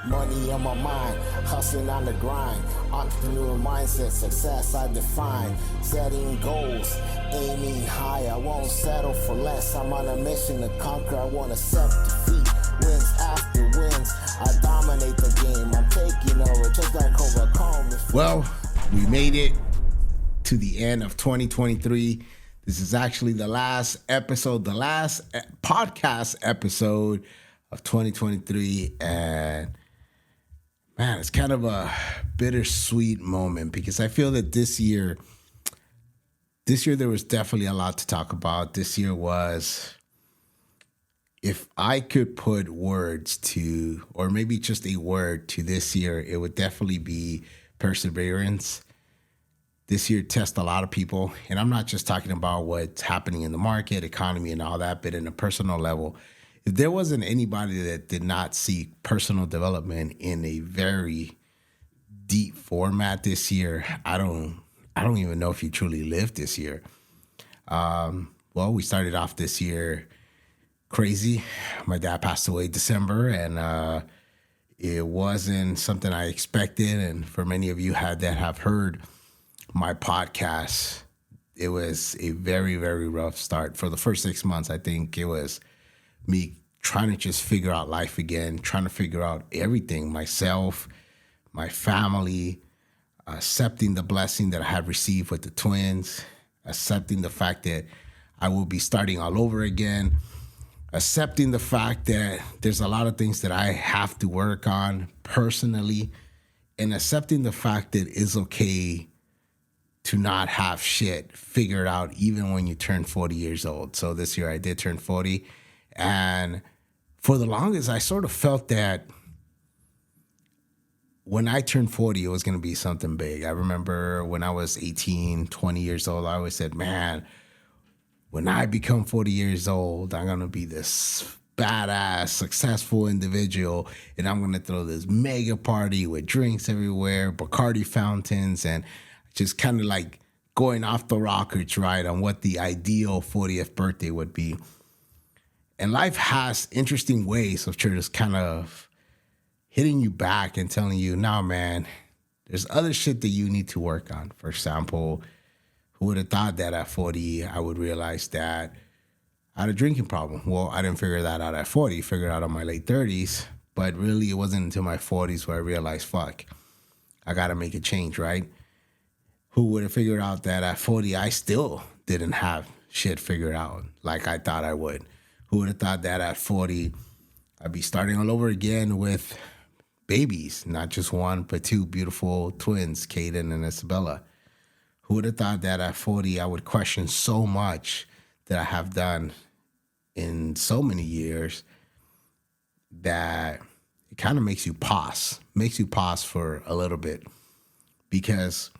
Money on my mind, hustling on the grind. Entrepreneur mindset, success I define. Setting goals, aiming high. I won't settle for less. I'm on a mission to conquer. I won't accept defeat. Wins after wins, I dominate the game. I'm taking over just like overcome. Well, we made it to the end of 2023. This is actually the last episode, the last podcast episode of 2023. And man, it's kind of a bittersweet moment because I feel that this year there was definitely a lot to talk about. This year was, if I could put words to, or maybe just a word to this year, it would definitely be perseverance. This year tested a lot of people, and I'm not just talking about what's happening in the market, economy, and all that, but in a personal level. If there wasn't anybody that did not seek personal development in a very deep format this year, I don't even know if you truly lived this year. Well, we started off this year crazy. My dad passed away December, and it wasn't something I expected. And for many of you that have heard my podcast, it was a very, very rough start. For the first 6 months, I think it was me trying to just figure out life again, trying to figure out everything, myself, my family, accepting the blessing that I had received with the twins, accepting the fact that I will be starting all over again, accepting the fact that there's a lot of things that I have to work on personally, and accepting the fact that it's okay to not have shit figured out even when you turn 40 years old. So this year I did turn 40. And for the longest, I sort of felt that when I turned 40, it was going to be something big. I remember when I was 18, 20 years old, I always said, man, when I become 40 years old, I'm going to be this badass, successful individual, and I'm going to throw this mega party with drinks everywhere, Bacardi fountains, and just kind of like going off the rockets, right, on what the ideal 40th birthday would be. And life has interesting ways of just kind of hitting you back and telling you, nah, man, there's other shit that you need to work on. For example, who would have thought that at 40, I would realize that I had a drinking problem? Well, I didn't figure that out at 40, figured out in my late 30s. But really, it wasn't until my 40s where I realized, fuck, I got to make a change, right? Who would have figured out that at 40, I still didn't have shit figured out like I thought I would? Who would have thought that at 40, I'd be starting all over again with babies, not just one, but two beautiful twins, Kaden and Isabella? Who would have thought that at 40, I would question so much that I have done in so many years that it kind of makes you pause for a little bit. Because,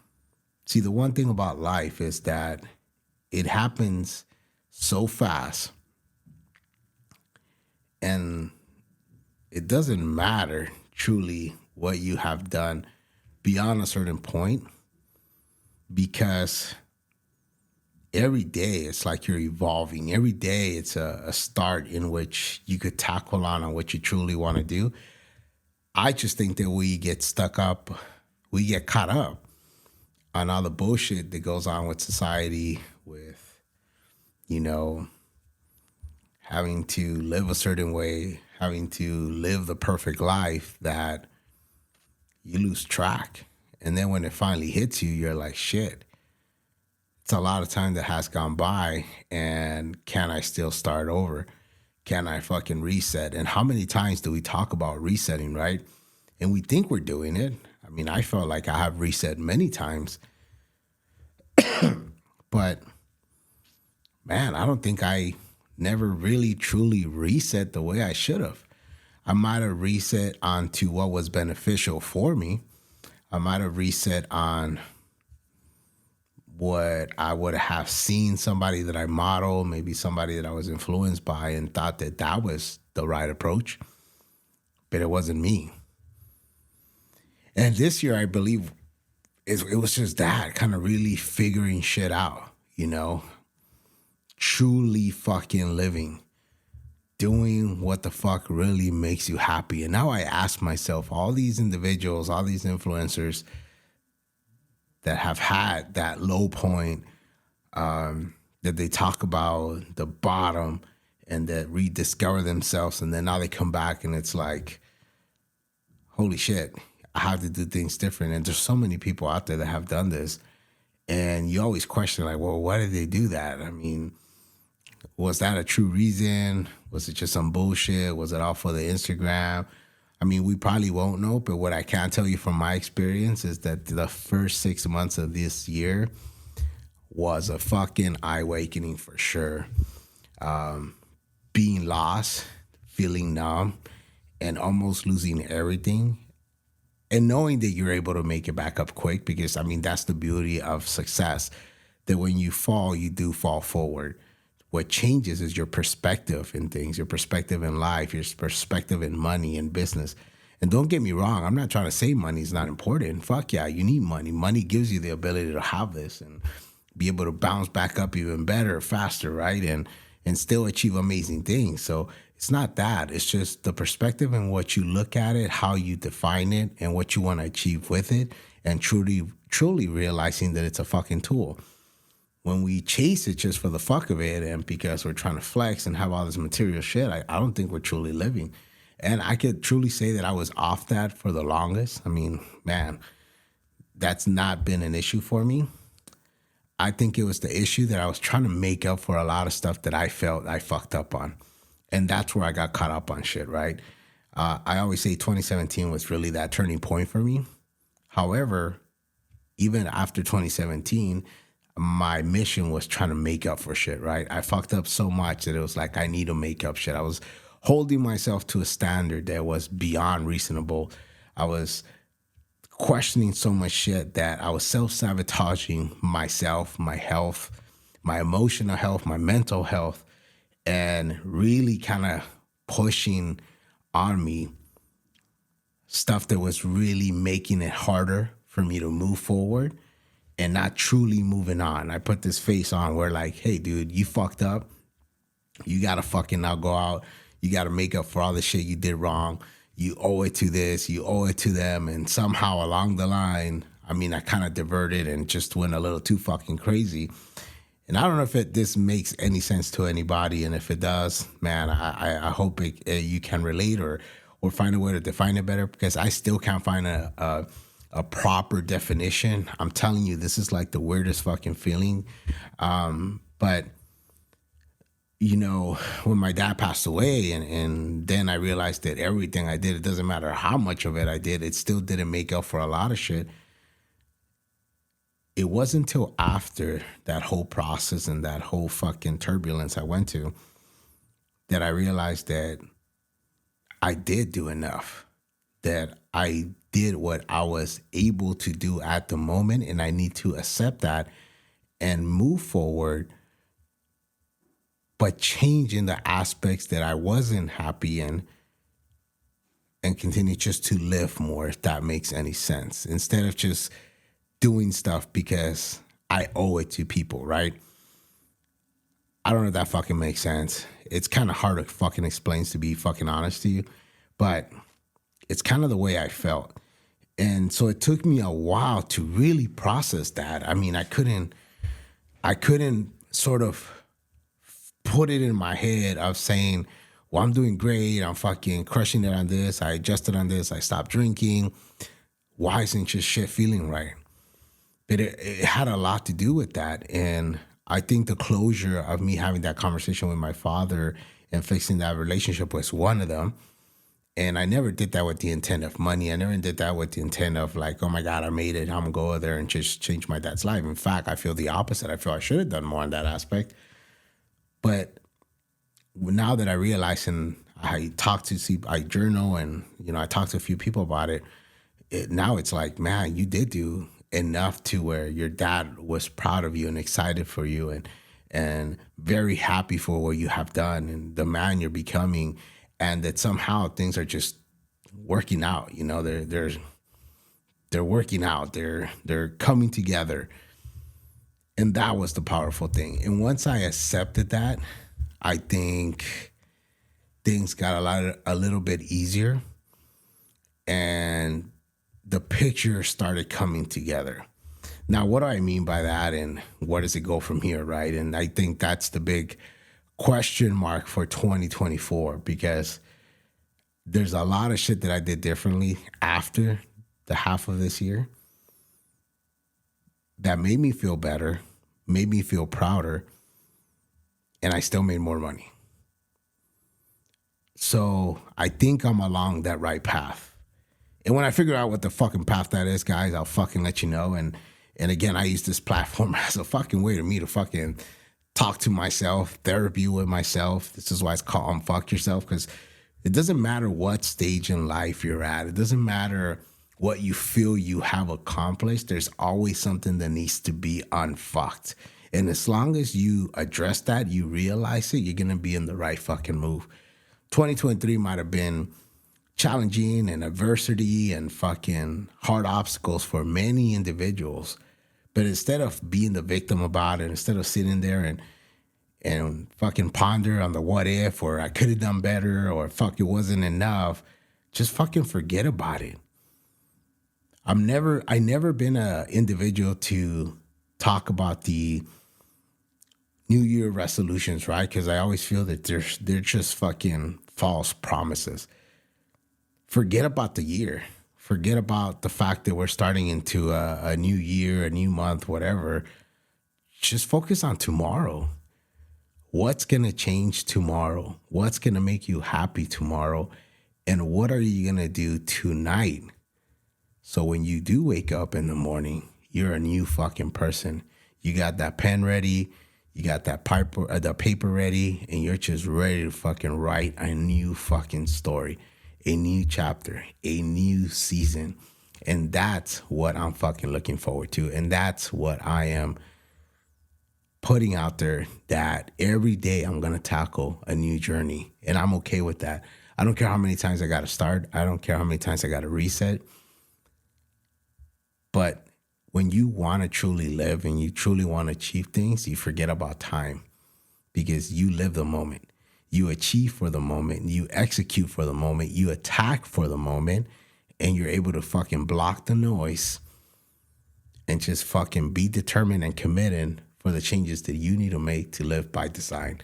see, the one thing about life is that it happens so fast, and it doesn't matter truly what you have done beyond a certain point, because every day it's like you're evolving. Every day it's a start in which you could tackle on what you truly want to do. I just think that we get caught up on all the bullshit that goes on with society, with, having to live a certain way, having to live the perfect life, that you lose track. And then when it finally hits you, you're like, shit, it's a lot of time that has gone by, and can I still start over? Can I fucking reset? And how many times do we talk about resetting, right? And we think we're doing it. I mean, I felt like I have reset many times. But, man, I don't think I never really truly reset the way I should have. I might have reset onto what was beneficial for me. I might have reset on what I would have seen somebody that I model, maybe somebody that I was influenced by, and thought that that was the right approach. But it wasn't me. And this year, I believe it was just that, kind of really figuring shit out, truly fucking living. doing what the fuck really makes you happy. And now I ask myself, all these individuals, all these influencers that have had that low point, that they talk about the bottom and that rediscover themselves, and then now they come back and it's like, holy shit, I have to do things different. And there's so many people out there that have done this, and you always question, like, well, why did they do that? I mean, was that a true reason? Was it just some bullshit? Was it all for the Instagram? I mean, we probably won't know, but what I can tell you from my experience is that the first 6 months of this year was a fucking eye-awakening for sure. Being lost, feeling numb, and almost losing everything. And knowing that you're able to make it back up quick, because, I mean, that's the beauty of success, that when you fall, you do fall forward. What changes is your perspective in things, your perspective in life, your perspective in money and business. And don't get me wrong, I'm not trying to say money is not important. Fuck yeah, you need money. Money gives you the ability to have this and be able to bounce back up even better, faster, right? And still achieve amazing things. So it's not that. It's just the perspective and what you look at it, how you define it, and what you want to achieve with it, and truly realizing that it's a fucking tool. When we chase it just for the fuck of it and because we're trying to flex and have all this material shit, I don't think we're truly living. And I could truly say that I was off that for the longest. I mean, man, that's not been an issue for me. I think it was the issue that I was trying to make up for a lot of stuff that I felt I fucked up on. And that's where I got caught up on shit, right? I always say 2017 was really that turning point for me. However, even after 2017, my mission was trying to make up for shit, right? I fucked up so much that it was like, I need to make up shit. I was holding myself to a standard that was beyond reasonable. I was questioning so much shit that I was self-sabotaging myself, my health, my emotional health, my mental health, and really kind of pushing on me stuff that was really making it harder for me to move forward and not truly moving on. I put this face on where like, hey, dude, you fucked up. You got to fucking now go out. You got to make up for all the shit you did wrong. You owe it to this. You owe it to them. And somehow along the line, I mean, I kind of diverted and just went a little too fucking crazy. And I don't know if this makes any sense to anybody. And if it does, man, I hope you can relate or find a way to define it better, because I still can't find a proper definition. I'm telling you, this is like the weirdest fucking feeling. But, you know, when my dad passed away and then I realized that everything I did, it doesn't matter how much of it I did, it still didn't make up for a lot of shit. It wasn't until after that whole process and that whole fucking turbulence I went to that I realized that I did do enough, that I did what I was able to do at the moment, and I need to accept that and move forward, but change in the aspects that I wasn't happy in and continue just to live more, if that makes any sense, instead of just doing stuff because I owe it to people, right? I don't know if that fucking makes sense. It's kind of hard to fucking explain, to be fucking honest to you, but it's kind of the way I felt. And so it took me a while to really process that. I mean, I couldn't sort of put it in my head of saying, well, I'm doing great. I'm fucking crushing it on this. I adjusted on this. I stopped drinking. Why isn't just shit feeling right? But it had a lot to do with that. And I think the closure of me having that conversation with my father and fixing that relationship was one of them. And I never did that with the intent of money. I never did that with the intent of like, oh my God, I made it. I'm going to go there and just change my dad's life. In fact, I feel the opposite. I feel I should have done more in that aspect. But now that I realize, and I journal and, you know, I talked to a few people about it, now it's like, man, you did do enough to where your dad was proud of you and excited for you and very happy for what you have done and the man you're becoming, and that somehow things are just working out. You know, they're working out. They're coming together. And that was the powerful thing. And once I accepted that, I think things got a little bit easier, and the picture started coming together. Now, what do I mean by that, and where does it go from here, right? And I think that's the big question mark for 2024, because there's a lot of shit that I did differently after the half of this year that made me feel better, made me feel prouder, and I still made more money. So I think I'm along that right path. And when I figure out what the fucking path that is, guys, I'll fucking let you know. And again, I use this platform as a fucking way to me to fucking talk to myself, therapy with myself. This is why it's called Unfuck Yourself, because it doesn't matter what stage in life you're at. It doesn't matter what you feel you have accomplished. There's always something that needs to be unfucked. And as long as you address that, you realize it, you're going to be in the right fucking move. 2023 might have been challenging and adversity and fucking hard obstacles for many individuals. But instead of being the victim about it, instead of sitting there and fucking ponder on the what if, or I could have done better, or fuck, it wasn't enough, just fucking forget about it. I never been an individual to talk about the New Year resolutions, right? Because I always feel that they're just fucking false promises. Forget about the year. Forget about the fact that we're starting into a new year, a new month, whatever. Just focus on tomorrow. What's going to change tomorrow? What's going to make you happy tomorrow? And what are you going to do tonight? So when you do wake up in the morning, you're a new fucking person. You got that pen ready. You got that the paper ready, and you're just ready to fucking write a new fucking story, a new chapter, a new season. And that's what I'm fucking looking forward to. And that's what I am putting out there, that every day I'm going to tackle a new journey. And I'm okay with that. I don't care how many times I got to start. I don't care how many times I got to reset. But when you want to truly live and you truly want to achieve things, you forget about time, because you live the moment. You achieve for the moment. You execute for the moment. You attack for the moment. And you're able to fucking block the noise and just fucking be determined and committed for the changes that you need to make to live by design.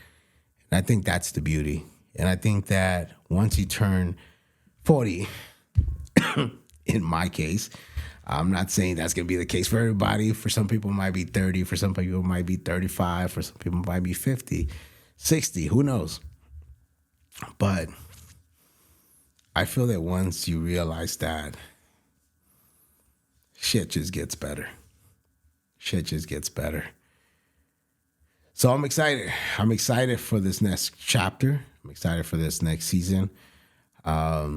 And I think that's the beauty. And I think that once you turn 40, in my case, I'm not saying that's going to be the case for everybody. For some people, it might be 30. For some people, it might be 35. For some people, it might be 50, 60. Who knows? But I feel that once you realize that, shit just gets better. Shit just gets better. So I'm excited. I'm excited for this next chapter. I'm excited for this next season. I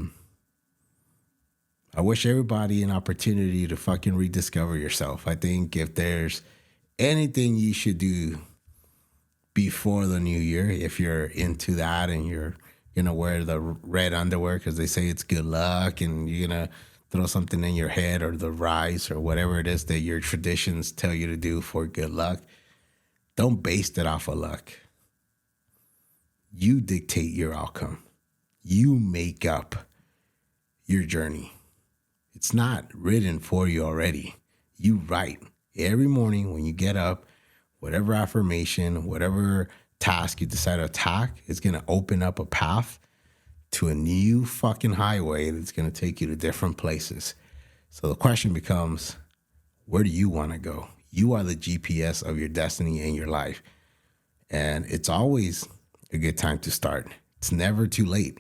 wish everybody an opportunity to fucking rediscover yourself. I think if there's anything you should do before the new year, if you're into that and you're going to wear the red underwear because they say it's good luck, and you're going to throw something in your head, or the rice, or whatever it is that your traditions tell you to do for good luck, don't base it off of luck. You dictate your outcome. You make up your journey. It's not written for you already. You write every morning when you get up, whatever affirmation, whatever task you decide to attack, it's going to open up a path to a new fucking highway that's going to take you to different places. So the question becomes, where do you want to go? You are the GPS of your destiny and your life. And it's always a good time to start. It's never too late.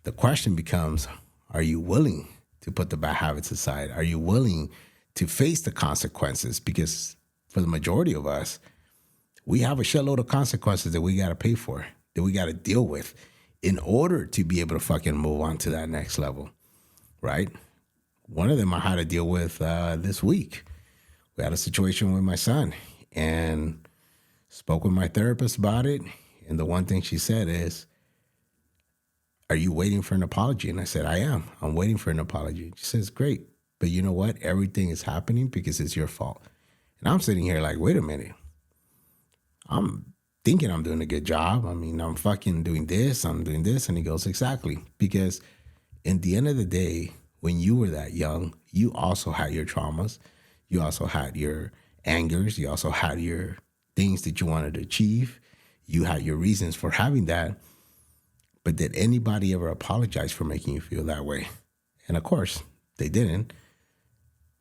The question becomes, are you willing to put the bad habits aside? Are you willing to face the consequences? Because for the majority of us, we have a shitload of consequences that we got to pay for, that we got to deal with in order to be able to fucking move on to that next level, right? One of them I had to deal with this week. We had a situation with my son, and spoke with my therapist about it. And the one thing she said is, are you waiting for an apology? And I said, I am. I'm waiting for an apology. She says, great. But you know what? Everything is happening because it's your fault. And I'm sitting here like, wait a minute. I'm thinking I'm doing a good job. I mean, I'm fucking doing this, I'm doing this. And he goes, exactly. Because in the end of the day, when you were that young, you also had your traumas. You also had your angers. You also had your things that you wanted to achieve. You had your reasons for having that. But did anybody ever apologize for making you feel that way? And of course, they didn't.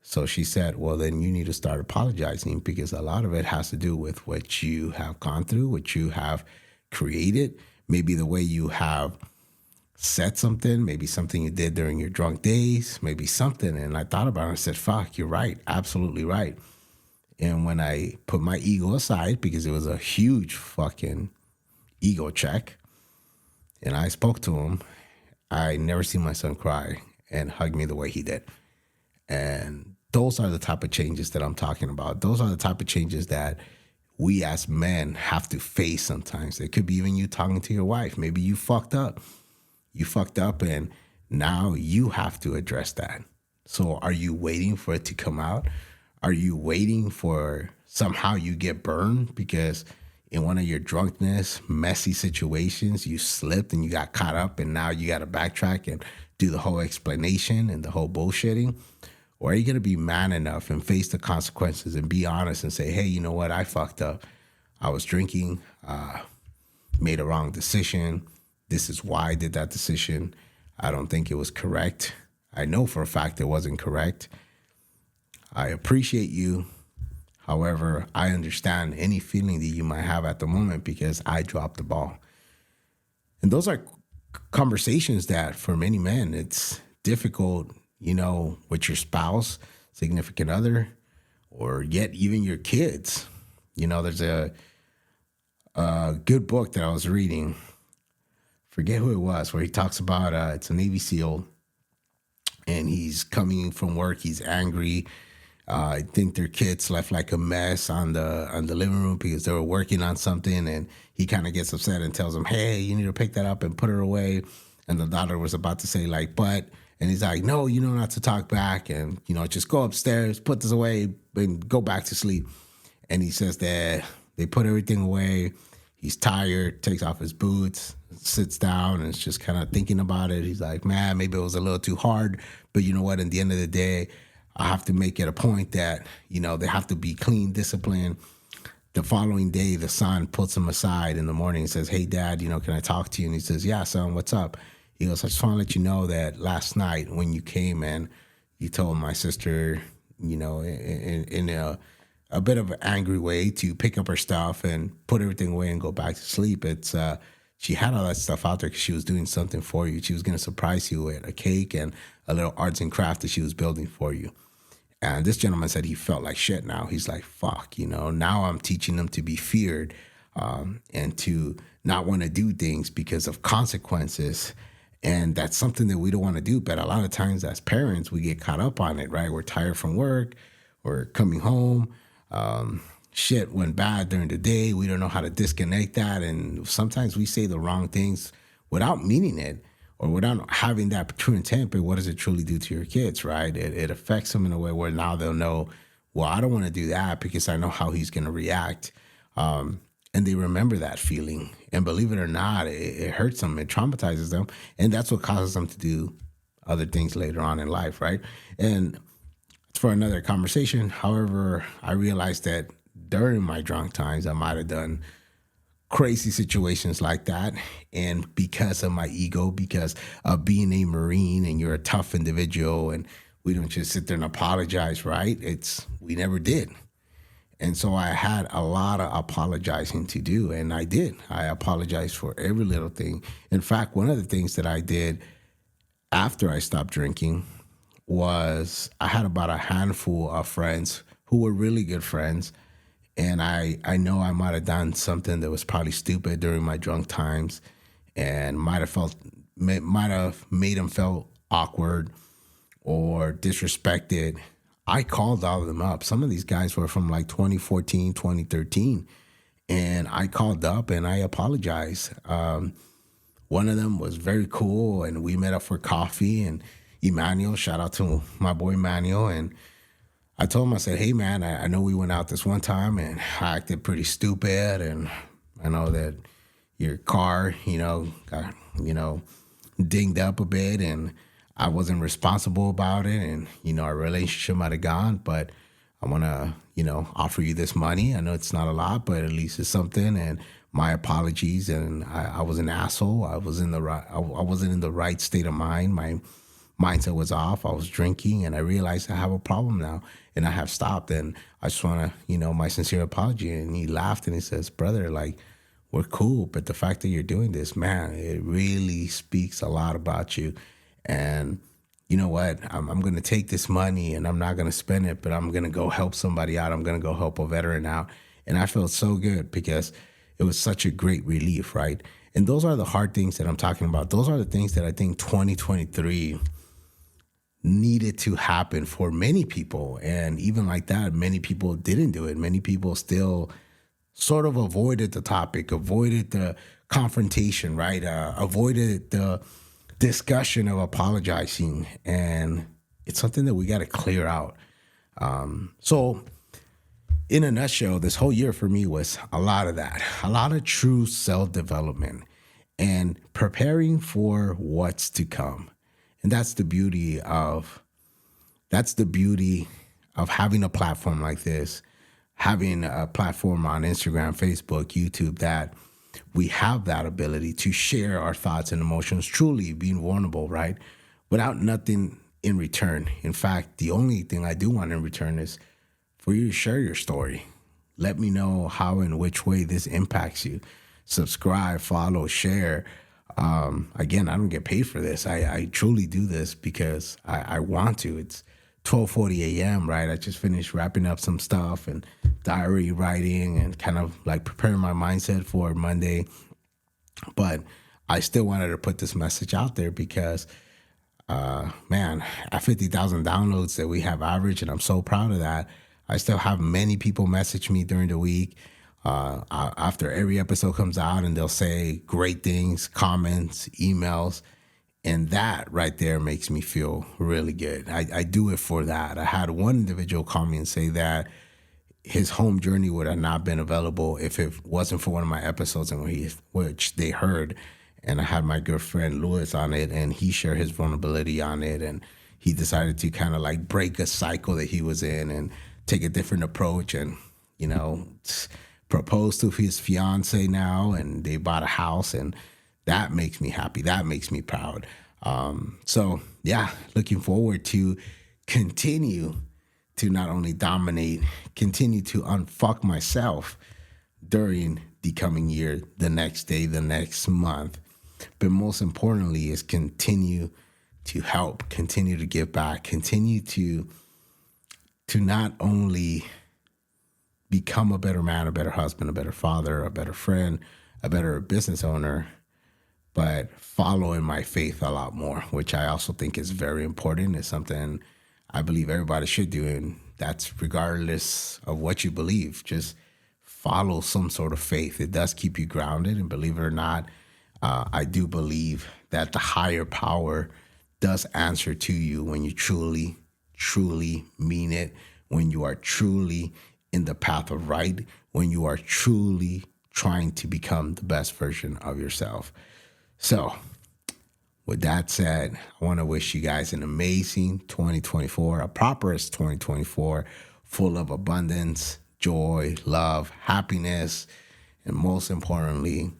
So she said, well, then you need to start apologizing, because a lot of it has to do with what you have gone through, what you have created, maybe the way you have said something, maybe something you did during your drunk days, maybe something. And I thought about it and said, fuck, you're right. Absolutely right. And when I put my ego aside, because it was a huge fucking ego check, and I spoke to him, I never seen my son cry and hug me the way he did. And those are the type of changes that I'm talking about. Those are the type of changes that we as men have to face sometimes. It could be even you talking to your wife. Maybe you fucked up. You fucked up, and now you have to address that. So are you waiting for it to come out? Are you waiting for somehow you get burned because in one of your drunkenness, messy situations, you slipped and you got caught up, and now you got to backtrack and do the whole explanation and the whole bullshitting? Or are you going to be man enough and face the consequences and be honest and say, hey, you know what? I fucked up. I was drinking, made a wrong decision. This is why I did that decision. I don't think it was correct. I know for a fact it wasn't correct. I appreciate you. However, I understand any feeling that you might have at the moment because I dropped the ball. And those are conversations that for many men, it's difficult, with your spouse, significant other, or yet even your kids. There's a good book that I was reading, forget who it was, where he talks about, it's a Navy SEAL, and he's coming from work, he's angry. I think their kids left like a mess on the living room because they were working on something, and he kind of gets upset and tells them, hey, you need to pick that up and put her away. And the daughter was about to say and he's like, no, you know not to talk back, and just go upstairs, put this away, and go back to sleep. And he says that they put everything away. He's tired, takes off his boots, sits down, and is just kind of thinking about it. He's like, man, maybe it was a little too hard, but you know what? In the end of the day, I have to make it a point that, they have to be clean, disciplined. The following day, the son puts him aside in the morning and says, hey, Dad, can I talk to you? And he says, yeah, son, what's up? He goes, I just want to let you know that last night when you came and you told my sister, in a bit of an angry way to pick up her stuff and put everything away and go back to sleep. It's she had all that stuff out there because she was doing something for you. She was going to surprise you with a cake and a little arts and craft that she was building for you. And this gentleman said he felt like shit now. He's like, fuck, now I'm teaching them to be feared and to not want to do things because of consequences. And that's something that we don't want to do. But a lot of times as parents, we get caught up on it, right? We're tired from work. We're coming home. Shit went bad during the day. We don't know how to disconnect that. And sometimes we say the wrong things without meaning it or without having that true intent. But what does it truly do to your kids, right? It affects them in a way where now they'll know, well, I don't want to do that because I know how he's going to react. And they remember that feeling. And believe it or not, it hurts them. It traumatizes them. And that's what causes them to do other things later on in life, right? And it's for another conversation. However, I realized that during my drunk times, I might have done crazy situations like that. And because of my ego, because of being a Marine and you're a tough individual and we don't just sit there and apologize, right? We never did. And so I had a lot of apologizing to do, and I did. I apologized for every little thing. In fact, one of the things that I did after I stopped drinking was I had about a handful of friends who were really good friends, and I know I might have done something that was probably stupid during my drunk times and might have made them feel awkward or disrespected. I called all of them up. Some of these guys were from like 2014, 2013. And I called up and I apologized. One of them was very cool and we met up for coffee. And Emmanuel, shout out to my boy Emmanuel. And I told him, I said, hey man, I know we went out this one time and I acted pretty stupid and I know that your car, got, dinged up a bit, and I wasn't responsible about it, and, our relationship might have gone, but I want to, offer you this money. I know it's not a lot, but at least it's something, and my apologies, and I was an asshole. I was in the right, I wasn't in the right state of mind. My mindset was off. I was drinking, and I realized I have a problem now, and I have stopped, and I just want to, my sincere apology. And he laughed, and he says, brother, like, we're cool, but the fact that you're doing this, man, it really speaks a lot about you. And you know what? I'm going to take this money, and I'm not going to spend it, but I'm going to go help somebody out. I'm going to go help a veteran out. And I felt so good because it was such a great relief, right? And those are the hard things that I'm talking about. Those are the things that I think 2023 needed to happen for many people. And even like that, many people didn't do it. Many people still sort of avoided the topic, avoided the confrontation, right? Avoided the discussion of apologizing. And it's something that we got to clear out. So in a nutshell, this whole year for me was a lot of that, a lot of true self-development and preparing for what's to come. And that's the beauty of having a platform like this, having a platform on Instagram, Facebook, YouTube, that we have that ability to share our thoughts and emotions, truly being vulnerable, right? Without nothing in return. In fact, the only thing I do want in return is for you to share your story. Let me know how and which way this impacts you. Subscribe, follow, share. Again, I don't get paid for this. I truly do this because I want to. It's 12:40 a.m., right? I just finished wrapping up some stuff and diary writing and kind of like preparing my mindset for Monday. But I still wanted to put this message out there because, man, at 50,000 downloads that we have average, and I'm so proud of that. I still have many people message me during the week after every episode comes out, and they'll say great things, comments, emails. And that right there makes me feel really good. I do it for that. I had one individual call me and say that his home journey would have not been available if it wasn't for one of my episodes in which they heard. And I had my good friend Lewis on it, and he shared his vulnerability on it. And he decided to kind of like break a cycle that he was in and take a different approach and, propose to his fiance now. And they bought a house, and that makes me happy. That makes me proud. So yeah, looking forward to continue to not only dominate, continue to unfuck myself during the coming year, the next day, the next month. But most importantly is continue to help, continue to give back, continue to not only become a better man, a better husband, a better father, a better friend, a better business owner, but follow in my faith a lot more, which I also think is very important. It's something I believe everybody should do, and that's regardless of what you believe. Just follow some sort of faith. It does keep you grounded, and believe it or not, I do believe that the higher power does answer to you when you truly, truly mean it, when you are truly in the path of right, when you are truly trying to become the best version of yourself. So with that said, I want to wish you guys an amazing 2024, a prosperous 2024, full of abundance, joy, love, happiness, and most importantly,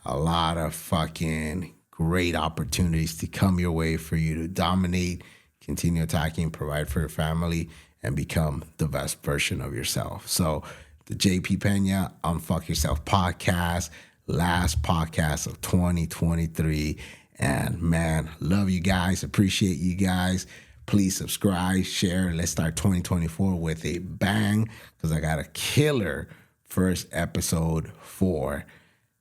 a lot of fucking great opportunities to come your way for you to dominate, continue attacking, provide for your family, and become the best version of yourself. So the JP Pena Unfuck Yourself podcast, last podcast of 2023. And man, love you guys. Appreciate you guys. Please subscribe, share. Let's start 2024 with a bang, because I got a killer first episode for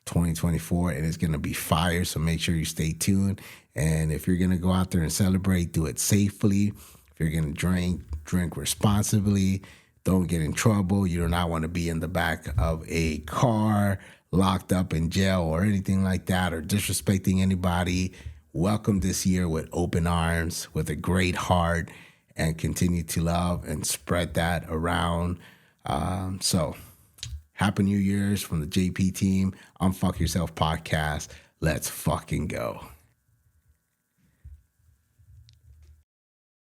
2024, and it's going to be fire. So make sure you stay tuned. And if you're going to go out there and celebrate, do it safely. If you're going to drink responsibly. Don't get in trouble. You do not want to be in the back of a car, locked up in jail or anything like that, or disrespecting anybody. Welcome this year with open arms, with a great heart, and continue to love and spread that around. So Happy New Year's from the JP team. Unfuck Yourself podcast. Let's fucking go.